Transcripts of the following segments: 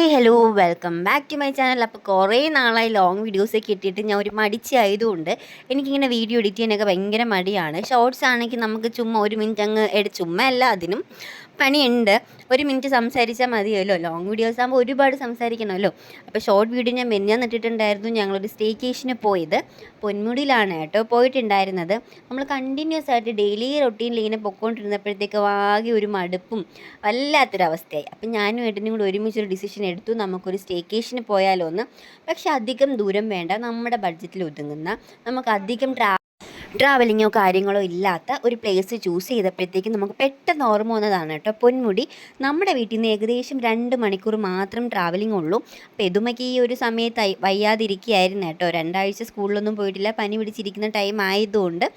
Hi hello welcome back to my channel. അപ്പോൾ കുറേ നാളായി ലോങ് വീഡിയോസൊക്കെ ഇട്ടിട്ട് ഞാൻ ഒരു മടിച്ച് ആയതുകൊണ്ട് എനിക്കിങ്ങനെ വീഡിയോ എഡിറ്റ് ചെയ്യാനൊക്കെ ഭയങ്കര മടിയാണ്. ഷോർട്സ് ആണെങ്കിൽ നമുക്ക് ചുമ്മാ ഒരു മിനിറ്റ് അങ്ങ് ചുമ്മാ അല്ല, അതിനും പണിയുണ്ട്. ഒരു മിനിറ്റ് സംസാരിച്ചാൽ മതിയല്ലോ. ലോങ് വീഡിയോസ് ആകുമ്പോൾ ഒരുപാട് സംസാരിക്കണമല്ലോ. അപ്പോൾ ഷോർട്ട് വീഡിയോ ഞാൻ മെഞ്ഞാന്ന് ഇട്ടിട്ടുണ്ടായിരുന്നു. ഞങ്ങളൊരു സ്റ്റേക്കേഷന് പോയത് പൊന്മുടിയിലാണ് കേട്ടോ പോയിട്ടുണ്ടായിരുന്നത്. നമ്മൾ കണ്ടിന്യൂസ് ആയിട്ട് ഡെയിലി റൊട്ടീനിൽ ഇങ്ങനെ പൊയ്ക്കൊണ്ടിരുന്നപ്പോഴത്തേക്ക് ആകെ ഒരു മടുപ്പും വല്ലാത്തൊരവസ്ഥയായി. അപ്പം ഞാനും ഏട്ടനും കൂടി ഒരുമിച്ചൊരു ഡിസിഷൻ എടുത്തു, നമുക്കൊരു സ്റ്റേക്കേഷന് പോയാലോ എന്ന്. പക്ഷെ അധികം ദൂരം വേണ്ട, നമ്മുടെ ബഡ്ജറ്റിൽ ഒതുങ്ങുന്ന, നമുക്ക് അധികം ട്രാവലിങ്ങോ കാര്യങ്ങളോ ഇല്ലാത്ത ഒരു പ്ലേസ് ചൂസ് ചെയ്തപ്പോഴത്തേക്കും നമുക്ക് പെട്ടെന്ന് ഓർമ്മ വന്നതാണ് കേട്ടോ പൊന്മുടി. നമ്മുടെ വീട്ടിൽ നിന്ന് ഏകദേശം 2 മണിക്കൂർ മാത്രം ട്രാവലിംഗ് ഉള്ളൂ. അപ്പോൾ എതുമയ്ക്ക് ഈ ഒരു സമയത്ത് വയ്യാതിരിക്കുകയായിരുന്നു കേട്ടോ. 2 ആഴ്ച സ്കൂളിലൊന്നും പോയിട്ടില്ല, പനി പിടിച്ചിരിക്കുന്ന ടൈം ആയതുകൊണ്ട്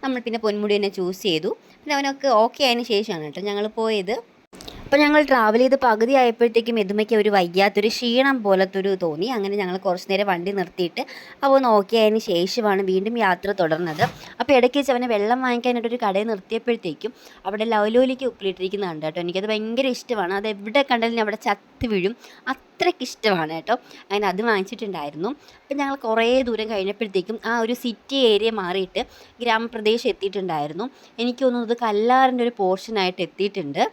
നമ്മൾ പിന്നെ പൊന്മുടി തന്നെ ചൂസ് ചെയ്തു. പിന്നെ അവനൊക്കെ ഓക്കെ ആയതിനു ശേഷമാണ് കേട്ടോ ഞങ്ങൾ പോയത്. അപ്പോൾ ഞങ്ങൾ ട്രാവൽ ചെയ്ത് പകുതി ആയപ്പോഴത്തേക്കും എതുമയ്ക്ക് ഒരു വയ്യാത്തൊരു ക്ഷീണം പോലത്തൊരു തോന്നി. അങ്ങനെ ഞങ്ങൾ കുറച്ച് നേരം വണ്ടി നിർത്തിയിട്ട് അപ്പോൾ ഒന്ന് ഓക്കെ ആയതിന് ശേഷമാണ് വീണ്ടും യാത്ര തുടർന്നത്. അപ്പോൾ ഇടയ്ക്ക് വെച്ച് അവനെ വെള്ളം വാങ്ങിക്കാനായിട്ടൊരു കടയിൽ നിർത്തിയപ്പോഴത്തേക്കും അവിടെ ലവലോലിക്ക് ഉപ്പിലിട്ടിരിക്കുന്നത് കണ്ടു കേട്ടോ. എനിക്കത് ഭയങ്കര ഇഷ്ടമാണ്. അത് എവിടെ കണ്ടാലും അവിടെ ചത്ത് വീഴും, അത്രയ്ക്ക് ഇഷ്ടമാണ് കേട്ടോ. അങ്ങനെ അത് വാങ്ങിച്ചിട്ടുണ്ടായിരുന്നു. അപ്പം ഞങ്ങൾ കുറേ ദൂരം കഴിഞ്ഞപ്പോഴത്തേക്കും ആ ഒരു സിറ്റി ഏരിയ മാറിയിട്ട് ഗ്രാമപ്രദേശം എത്തിയിട്ടുണ്ടായിരുന്നു. എനിക്ക് തോന്നുന്നത് കല്ലാറിൻ്റെ ഒരു പോർഷനായിട്ട് എത്തിയിട്ടുണ്ട്.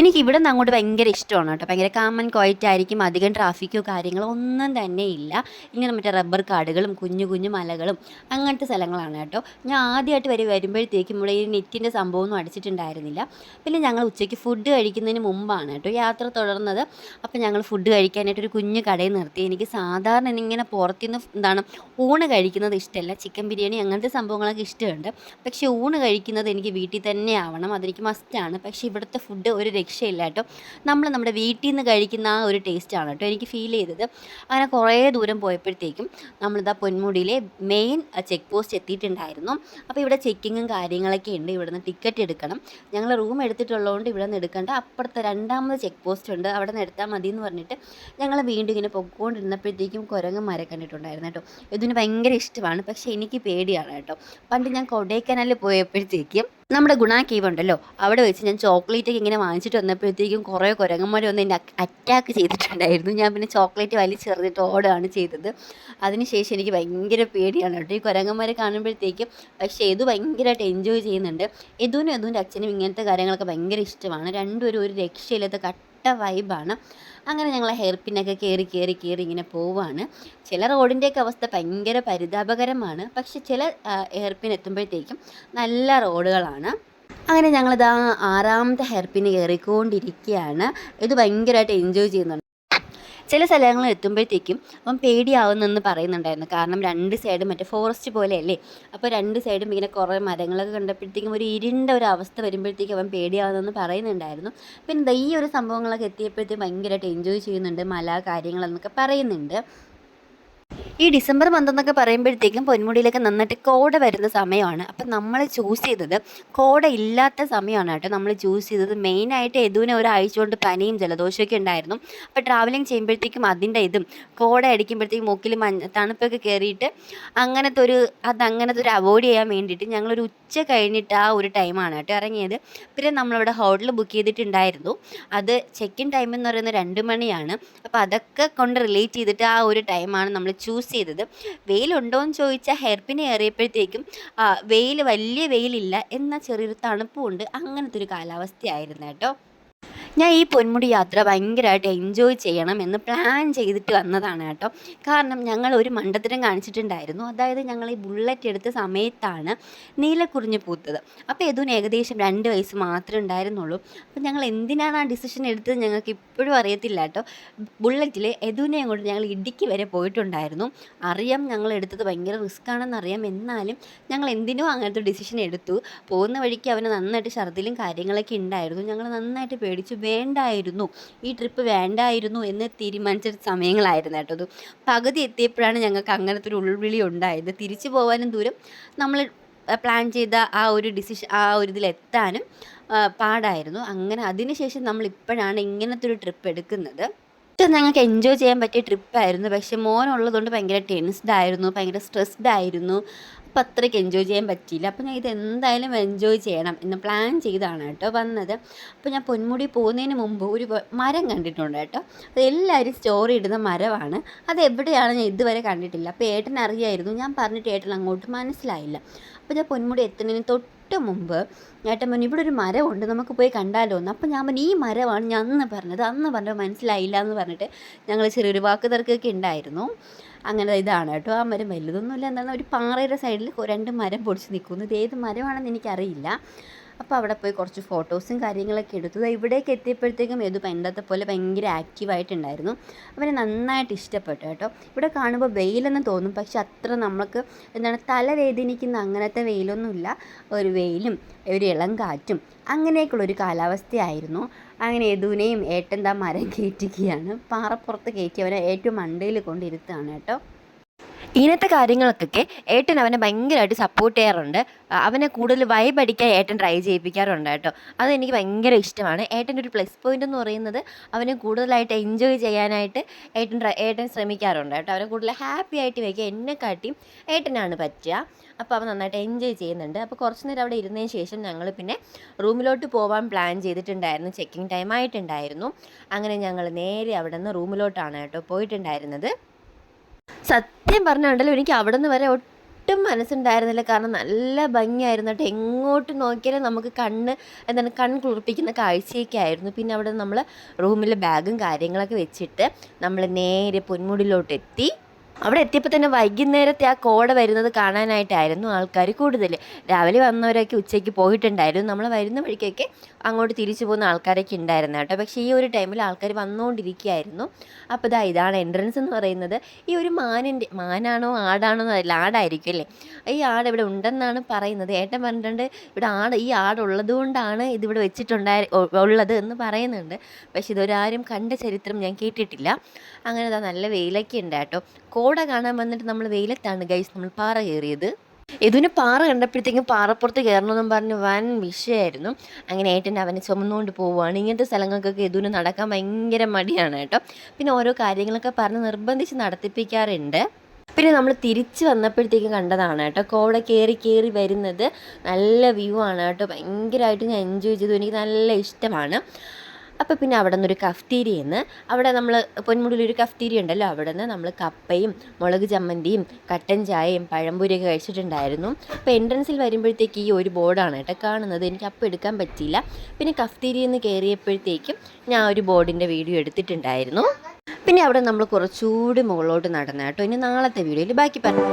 എനിക്കിവിടെ നിന്ന് അങ്ങോട്ട് ഭയങ്കര ഇഷ്ടമാണ് കേട്ടോ. ഭയങ്കര കാം ആൻഡ് ക്വയറ്റ് ആയിരിക്കും, അധികം ട്രാഫിക്കോ കാര്യങ്ങളോ ഒന്നും തന്നെ ഇല്ല. ഇങ്ങനെ മറ്റേ റബ്ബർ കാടുകളും കുഞ്ഞു കുഞ്ഞു മലകളും അങ്ങനത്തെ സ്ഥലങ്ങളാണ് കേട്ടോ. ഞാൻ ആദ്യമായിട്ട് വരുമ്പോഴത്തേക്കും ഇവിടെ ഈ നെറ്റിൻ്റെ സംഭവമൊന്നും അടിച്ചിട്ടുണ്ടായിരുന്നില്ല. പിന്നെ ഞങ്ങൾ ഉച്ചയ്ക്ക് ഫുഡ് കഴിക്കുന്നതിന് മുമ്പാണ് കേട്ടോ യാത്ര തുടർന്നത്. അപ്പോൾ ഞങ്ങൾ ഫുഡ് കഴിക്കാനായിട്ടൊരു കുഞ്ഞു കടയിൽ നിർത്തി. എനിക്ക് സാധാരണ ഇങ്ങനെ പുറത്തുനിന്ന് ഊണ് കഴിക്കുന്നത് ഇഷ്ടമല്ല. ചിക്കൻ ബിരിയാണി അങ്ങനത്തെ സംഭവങ്ങളൊക്കെ ഇഷ്ടമുണ്ട്. പക്ഷേ ഊണ് കഴിക്കുന്നത് എനിക്ക് വീട്ടിൽ തന്നെ ആവണം, അതെനിക്ക് മസ്റ്റാണ്. പക്ഷേ ഇവിടുത്തെ ഫുഡ് ഒരു രക്ഷയില്ല കേട്ടോ. നമ്മുടെ വീട്ടിൽ നിന്ന് കഴിക്കുന്ന ആ ഒരു ടേസ്റ്റാണ് കേട്ടോ എനിക്ക് ഫീൽ ചെയ്തത്. അങ്ങനെ കുറേ ദൂരം പോയപ്പോഴത്തേക്കും നമ്മളിതാ പൊന്മുടിയിലെ മെയിൻ ചെക്ക് പോസ്റ്റ് എത്തിയിട്ടുണ്ടായിരുന്നു. അപ്പോൾ ഇവിടെ ചെക്കിങ്ങും കാര്യങ്ങളൊക്കെ ഉണ്ട്. ഇവിടെ നിന്ന് ടിക്കറ്റ് എടുക്കണം. ഞങ്ങൾ റൂം എടുത്തിട്ടുള്ളതുകൊണ്ട് ഇവിടെ നിന്ന് എടുക്കേണ്ട, അപ്പുറത്തെ 2ാമത് ചെക്ക് പോസ്റ്റ് ഉണ്ട്, അവിടെ നിന്ന് എടുത്താൽ മതി എന്ന് പറഞ്ഞിട്ട് ഞങ്ങൾ വീണ്ടും ഇങ്ങനെ പൊയ്ക്കൊണ്ടിരുന്നപ്പോഴത്തേക്കും കുരങ്ങന്മാരെ കണ്ടിട്ടുണ്ടായിരുന്നു കേട്ടോ. ഇതിന് ഭയങ്കര ഇഷ്ടമാണ്, പക്ഷേ എനിക്ക് പേടിയാണ് കേട്ടോ. പണ്ട് ഞാൻ കൊടൈക്കനാലിൽ പോയപ്പോഴത്തേക്കും നമ്മുടെ ഗുണ കേവ് ഉണ്ടല്ലോ, അവിടെ വെച്ച് ഞാൻ ചോക്ലേറ്റൊക്കെ ഇങ്ങനെ വാങ്ങിച്ചിട്ട് വന്നപ്പോഴത്തേക്കും കുറേ കുരങ്ങന്മാർ വന്ന് എന്നെ അറ്റാക്ക് ചെയ്തിട്ടുണ്ടായിരുന്നു. ഞാൻ പിന്നെ ചോക്ലേറ്റ് വലിച്ചെറിഞ്ഞിട്ട് ഓടുകയാണ് ചെയ്തത്. അതിനുശേഷം എനിക്ക് ഭയങ്കര പേടിയാണ് കേട്ടോ ഈ കുരങ്ങന്മാരെ കാണുമ്പോഴത്തേക്കും. പക്ഷേ ഇത് ഭയങ്കരമായിട്ട് എൻജോയ് ചെയ്യുന്നുണ്ട്. യദുവിൻ്റെ അച്ഛനും ഇങ്ങനത്തെ കാര്യങ്ങളൊക്കെ ഭയങ്കര ഇഷ്ടമാണ്. രണ്ടുപേരും ഒരു രക്ഷയില്ലാത്ത കട്ട വൈബാണ്. അങ്ങനെ ഞങ്ങൾ ഹെയർ പിന്നൊക്കെ കയറി ഇങ്ങനെ പോവാണ്. ചില റോഡിൻ്റെയൊക്കെ അവസ്ഥ ഭയങ്കര പരിതാപകരമാണ്, പക്ഷെ ചില ഹെയർ പിൻ എത്തുമ്പോഴത്തേക്കും നല്ല റോഡുകളാണ്. അങ്ങനെ ഞങ്ങളിതാ 6ാമത്തെ ഹെയർ പിന്ന് കയറിക്കൊണ്ടിരിക്കുകയാണ്. ഇത് ഭയങ്കരമായിട്ട് എൻജോയ് ചെയ്യുന്നുണ്ട്. ചില സ്ഥലങ്ങളിൽ എത്തുമ്പോഴത്തേക്കും അവൻ പേടിയാവുന്നെന്ന് പറയുന്നുണ്ടായിരുന്നു. കാരണം 2 സൈഡും മറ്റേ ഫോറസ്റ്റ് പോലെയല്ലേ, അപ്പോൾ 2 സൈഡും ഇങ്ങനെ കുറേ മരങ്ങളൊക്കെ കണ്ടപ്പോഴത്തേക്കും ഒരു ഇരുണ്ട ഒരു അവസ്ഥ വരുമ്പോഴത്തേക്കും അവൻ പേടിയാവുന്നെന്ന് പറയുന്നുണ്ടായിരുന്നു. പിന്നെ ഈ ഒരു സംഭവങ്ങളൊക്കെ എത്തിയപ്പോഴത്തേക്കും ഭയങ്കരമായിട്ട് എൻജോയ് ചെയ്യുന്നുണ്ട്, മല കാര്യങ്ങളെന്നൊക്കെ പറയുന്നുണ്ട്. ഈ ഡിസംബർ മന്ത് എന്നൊക്കെ പറയുമ്പോഴത്തേക്കും പൊന്മുടിയിലൊക്കെ നന്നായിട്ട് കോട വരുന്ന സമയമാണ്. അപ്പം നമ്മൾ ചൂസ് ചെയ്തത് കോട ഇല്ലാത്ത സമയമാണ് കേട്ടോ. നമ്മൾ ചൂസ് ചെയ്തത് മെയിനായിട്ട് യദുവിന് ഒരാഴ്ച കൊണ്ട് പനിയും ജലദോഷമൊക്കെ ഉണ്ടായിരുന്നു. അപ്പോൾ ട്രാവലിംഗ് ചെയ്യുമ്പോഴത്തേക്കും അതിൻ്റെ കോട അടിക്കുമ്പോഴത്തേക്കും മൂക്കിൽ തണുപ്പൊക്കെ കയറിയിട്ട് അങ്ങനത്തെ ഒരു അവോയ്ഡ് ചെയ്യാൻ വേണ്ടിയിട്ട് ഞങ്ങളൊരു ഉച്ച കഴിഞ്ഞിട്ട് ആ ഒരു ടൈമാണ് കേട്ടോ ഇറങ്ങിയത്. പിന്നെ നമ്മളിവിടെ ഹോട്ടൽ ബുക്ക് ചെയ്തിട്ടുണ്ടായിരുന്നു. അത് ചെക്ക് ഇൻ ടൈം എന്ന് പറയുന്നത് 2 മണിയാണ്. അപ്പോൾ അതൊക്കെ കൊണ്ട് റിലേറ്റ് ചെയ്തിട്ട് ആ ഒരു ടൈമാണ് നമ്മൾ ചൂസ് ചെയ്തത്. വെയിലുണ്ടോ എന്ന് ചോദിച്ചാൽ ഹെയർ പിൻ കയറിയപ്പോഴത്തേക്കും വലിയ വെയിലില്ല, എന്നാൽ ചെറിയൊരു തണുപ്പുമുണ്ട്. അങ്ങനത്തെ ഒരു കാലാവസ്ഥയായിരുന്നു കേട്ടോ. ഞാൻ ഈ പൊന്മുടി യാത്ര ഭയങ്കരമായിട്ട് എൻജോയ് ചെയ്യണം എന്ന് പ്ലാൻ ചെയ്തിട്ട് വന്നതാണ് കേട്ടോ. കാരണം ഞങ്ങൾ ഒരു മണ്ടത്തരം കാണിച്ചിട്ടുണ്ടായിരുന്നു. അതായത് ഞങ്ങൾ ഈ ബുള്ളറ്റ് എടുത്ത സമയത്താണ് നീലക്കുറിഞ്ഞ് പൂത്തത്. അപ്പോൾ യദുവിന് ഏകദേശം 2 വയസ്സ് മാത്രമേ ഉണ്ടായിരുന്നുള്ളൂ. അപ്പോൾ ഞങ്ങൾ എന്തിനാണ് ആ ഡിസിഷൻ എടുത്തത് ഞങ്ങൾക്ക് ഇപ്പോഴും അറിയത്തില്ല കേട്ടോ. ബുള്ളറ്റിൽ യദുവിനെയും കൊണ്ട് ഞങ്ങൾ ഇടുക്കി വരെ പോയിട്ടുണ്ടായിരുന്നു. അറിയാം ഞങ്ങൾ എടുത്തത് ഭയങ്കര റിസ്ക് ആണെന്നറിയാം, എന്നാലും ഞങ്ങൾ എന്തിനോ അങ്ങനത്തെ ഡിസിഷൻ എടുത്തു. പോകുന്ന വഴിക്ക് അവന് നന്നായിട്ട് ഛർദിലും കാര്യങ്ങളൊക്കെ ഉണ്ടായിരുന്നു. ഞങ്ങൾ നന്നായിട്ട് പേടിച്ചു. വേണ്ടായിരുന്നു, ഈ ട്രിപ്പ് വേണ്ടായിരുന്നു എന്ന് തീരുമാനിച്ച സമയങ്ങളായിരുന്നു കേട്ടോ. അത് പകുതി എത്തിയപ്പോഴാണ് ഞങ്ങൾക്ക് അങ്ങനത്തെ ഒരു ഉൾവിളി ഉണ്ടായത്. തിരിച്ചു പോകാനും ദൂരം, നമ്മൾ പ്ലാൻ ചെയ്ത ആ ഒരു ഇതിലെത്താനും പാടായിരുന്നു. അങ്ങനെ അതിനുശേഷം നമ്മളിപ്പോഴാണ് ഇങ്ങനത്തെ ഒരു ട്രിപ്പ് എടുക്കുന്നത്. ഞങ്ങൾക്ക് എൻജോയ് ചെയ്യാൻ പറ്റിയ ട്രിപ്പായിരുന്നു. പക്ഷേ മോനുള്ളതുകൊണ്ട് ഭയങ്കര ടെൻസ്ഡ് ആയിരുന്നു, ഭയങ്കര സ്ട്രെസ്ഡ് ആയിരുന്നു. ട്രിപ്പ് അത്രയ്ക്ക് എൻജോയ് ചെയ്യാൻ പറ്റിയില്ല. അപ്പോൾ ഞാൻ ഇതെന്തായാലും എൻജോയ് ചെയ്യണം എന്ന് പ്ലാൻ ചെയ്താണ് കേട്ടോ വന്നത്. അപ്പോൾ ഞാൻ പൊന്മുടി പോകുന്നതിന് മുമ്പ് ഒരു മരം കണ്ടിട്ടുണ്ട് കേട്ടോ. അത് എല്ലാവരും സ്റ്റോറി ഇടുന്ന മരമാണ്. അത് എവിടെയാണ് ഞാൻ ഇതുവരെ കണ്ടിട്ടില്ല. അപ്പോൾ ഏട്ടൻ അറിയായിരുന്നു, ഞാൻ പറഞ്ഞിട്ട് ഏട്ടൻ അങ്ങോട്ട് മനസ്സിലായില്ല. അപ്പോൾ ഞാൻ പൊന്മുടി എത്തുന്നതിന് തൊട്ട് മുമ്പ് ഏട്ടൻ പറഞ്ഞു ഇവിടെ ഒരു മരമുണ്ട്, നമുക്ക് പോയി കണ്ടാലോ എന്ന്. അപ്പോൾ ഞാൻ പറഞ്ഞു ഈ മരമാണ് ഞാൻ അന്ന് പറഞ്ഞത്, അന്ന് പറഞ്ഞത് മനസ്സിലായില്ല എന്ന് പറഞ്ഞിട്ട് ഞങ്ങൾ ചെറിയൊരു വാക്ക് തർക്കമൊക്കെ ഉണ്ടായിരുന്നു. അങ്ങനെ ഇതാണ് കേട്ടോ ആ മരം. വലുതൊന്നുമില്ല, എന്താണ് ഒരു പാറയുടെ സൈഡിൽ 2 മരം പൊടിച്ച് നിൽക്കുന്നു. ഇത് ഏത് മരമാണെന്ന് എനിക്കറിയില്ല. അപ്പോൾ അവിടെ പോയി കുറച്ച് ഫോട്ടോസും കാര്യങ്ങളൊക്കെ എടുത്തു. ഇവിടേക്ക് എത്തിയപ്പോഴത്തേക്കും ഏതു പണ്ടത്തെ പോലെ ഭയങ്കര ആക്റ്റീവായിട്ടുണ്ടായിരുന്നു. അവനെ നന്നായിട്ട് ഇഷ്ടപ്പെട്ടു കേട്ടോ. ഇവിടെ കാണുമ്പോൾ വെയിലെന്ന് തോന്നും, പക്ഷെ അത്ര നമുക്ക് തലവേദനിക്കുന്ന അങ്ങനത്തെ വെയിലൊന്നുമില്ല. ഒരു വെയിലും ഒരു ഇളം കാറ്റും അങ്ങനെയൊക്കെയുള്ളൊരു കാലാവസ്ഥയായിരുന്നു. അങ്ങനെ യദുവിനെയും ഏട്ടൻ മരം കയറ്റിക്കുകയാണ്. പാറപ്പുറത്ത് കയറ്റി അവനെ ഏറ്റവും മണ്ടയിൽ കൊണ്ടിരുത്തുകയാണ് കേട്ടോ. ഇങ്ങനത്തെ കാര്യങ്ങൾക്കൊക്കെ ഏട്ടൻ അവനെ ഭയങ്കരമായിട്ട് സപ്പോർട്ട് ചെയ്യാറുണ്ട്. അവനെ കൂടുതൽ വൈബ് അടിക്കാൻ ഏട്ടൻ ട്രൈ ചെയ്യിപ്പിക്കാറുണ്ട് കേട്ടോ. അതെനിക്ക് ഭയങ്കര ഇഷ്ടമാണ്. ഏട്ടൻ്റെ ഒരു പ്ലസ് പോയിൻ്റ് എന്ന് പറയുന്നത് അവനെ കൂടുതലായിട്ട് എൻജോയ് ചെയ്യാനായിട്ട് ഏട്ടൻ ശ്രമിക്കാറുണ്ട് കേട്ടോ. അവനെ കൂടുതൽ ഹാപ്പി ആയിട്ട് വയ്ക്കുക എന്നെക്കാട്ടിയും ഏട്ടനാണ് പറ്റുക. അപ്പോൾ അവൻ നന്നായിട്ട് എൻജോയ് ചെയ്യുന്നുണ്ട്. അപ്പോൾ കുറച്ച് നേരം അവിടെ ഇരുന്നതിന് ശേഷം ഞങ്ങൾ പിന്നെ റൂമിലോട്ട് പോകാൻ പ്ലാൻ ചെയ്തിട്ടുണ്ടായിരുന്നു. ചെക്കിങ് ടൈം ആയിട്ടുണ്ടായിരുന്നു. അങ്ങനെ ഞങ്ങൾ നേരെ അവിടെ നിന്ന് റൂമിലോട്ടാണ് കേട്ടോ പോയിട്ടുണ്ടായിരുന്നത്. സത്യം പറഞ്ഞുണ്ടല്ലോ എനിക്ക് അവിടെ നിന്ന് വരെ ഒട്ടും മനസ്സുണ്ടായിരുന്നില്ല. കാരണം നല്ല ഭംഗിയായിരുന്നു കേട്ടോ. എങ്ങോട്ട് നോക്കിയാലും നമുക്ക് കണ്ണ് കുളിർപ്പിക്കുന്ന കാഴ്ചയൊക്കെ ആയിരുന്നു. പിന്നെ അവിടെ നമ്മൾ റൂമിൽ ബാഗും കാര്യങ്ങളൊക്കെ വെച്ചിട്ട് നമ്മൾ നേരെ പൊന്മുടിയിലോട്ടെത്തി. അവിടെ എത്തിയപ്പോൾ തന്നെ വൈകുന്നേരത്തെ ആ കോട വരുന്നത് കാണാനായിട്ടായിരുന്നു ആൾക്കാർ കൂടുതൽ. രാവിലെ വന്നവരൊക്കെ ഉച്ചയ്ക്ക് പോയിട്ടുണ്ടായിരുന്നു. നമ്മൾ വരുന്ന വഴിക്കൊക്കെ അങ്ങോട്ട് തിരിച്ചു പോകുന്ന ആൾക്കാരൊക്കെ ഉണ്ടായിരുന്നു കേട്ടോ. പക്ഷേ ഈ ഒരു ടൈമിൽ ആൾക്കാർ വന്നുകൊണ്ടിരിക്കുകയായിരുന്നു. അപ്പോൾ ഇതാണ് എൻട്രൻസ് എന്ന് പറയുന്നത്. ഈ ഒരു മാനാണോ ആടാണോ എന്നറിയില്ല, ആടായിരിക്കും അല്ലേ. ഈ ആട് ഇവിടെ ഉണ്ടെന്നാണ് പറയുന്നത്. ഏട്ടൻ പറഞ്ഞിട്ടുണ്ട് ഇവിടെ ഈ ആടുള്ളത് കൊണ്ടാണ് ഇതിവിടെ ഉള്ളത് എന്ന് പറയുന്നുണ്ട്. പക്ഷെ ഇതൊരാരും കണ്ട ചരിത്രം ഞാൻ കേട്ടിട്ടില്ല. അങ്ങനെ നല്ല വെയിലൊക്കെ ഉണ്ട് കേട്ടോ. കോട കാണാൻ വന്നിട്ട് നമ്മൾ വെയിലത്താണ് ഗൈസ് നമ്മൾ പാറ കയറിയത്. ഇതിന് പാറ കണ്ടപ്പോഴത്തേക്കും പാറപ്പുറത്ത് കയറണമെന്നും പറഞ്ഞ് വൻ വിഷയമായിരുന്നു. അങ്ങനെ ഏട്ടൻ അവനെ ചുമന്നുകൊണ്ട് പോവുകയാണ്. ഇങ്ങനത്തെ സ്ഥലങ്ങൾക്കൊക്കെ ഇതിന് നടക്കാൻ ഭയങ്കര മടിയാണ് കേട്ടോ. പിന്നെ ഓരോ കാര്യങ്ങളൊക്കെ പറഞ്ഞ് നിർബന്ധിച്ച് നടത്തിപ്പിക്കാറുണ്ട്. പിന്നെ നമ്മൾ തിരിച്ച് വന്നപ്പോഴത്തേക്കും കണ്ടതാണ് കേട്ടോ കോട കയറി വരുന്നത്. നല്ല വ്യൂ ആണ് കേട്ടോ. ഭയങ്കരമായിട്ട് ഞാൻ എൻജോയ് ചെയ്തു. എനിക്ക് നല്ല ഇഷ്ടമാണ്. അപ്പോൾ പിന്നെ അവിടെ നിന്നൊരു കഫ്റ്റീരിയെന്ന് അവിടെ നമ്മൾ പൊന്മുടിയിലൊരു കഫ്റ്റീരിയ ഉണ്ടല്ലോ, അവിടെ നിന്ന് നമ്മൾ കപ്പയും മുളക് ചമ്മന്തിയും കട്ടൻ ചായയും പഴംപൊരിയൊക്കെ കഴിച്ചിട്ടുണ്ടായിരുന്നു. അപ്പോൾ എൻട്രൻസിൽ വരുമ്പോഴത്തേക്ക് ഈ ഒരു ബോർഡാണ് കേട്ടോ കാണുന്നത്. എനിക്ക് അപ്പം എടുക്കാൻ പറ്റിയില്ല. പിന്നെ കഫ്റ്റീരിയയിൽ നിന്ന് കയറിയപ്പോഴത്തേക്കും ഞാൻ ഒരു ബോർഡിൻ്റെ വീഡിയോ എടുത്തിട്ടുണ്ടായിരുന്നു. പിന്നെ അവിടെ നമ്മൾ കുറച്ചുകൂടി മുകളിലോട്ട് നടന്നു കേട്ടോ. ഇനി നാളത്തെ വീഡിയോയിൽ ബാക്കി പറഞ്ഞു.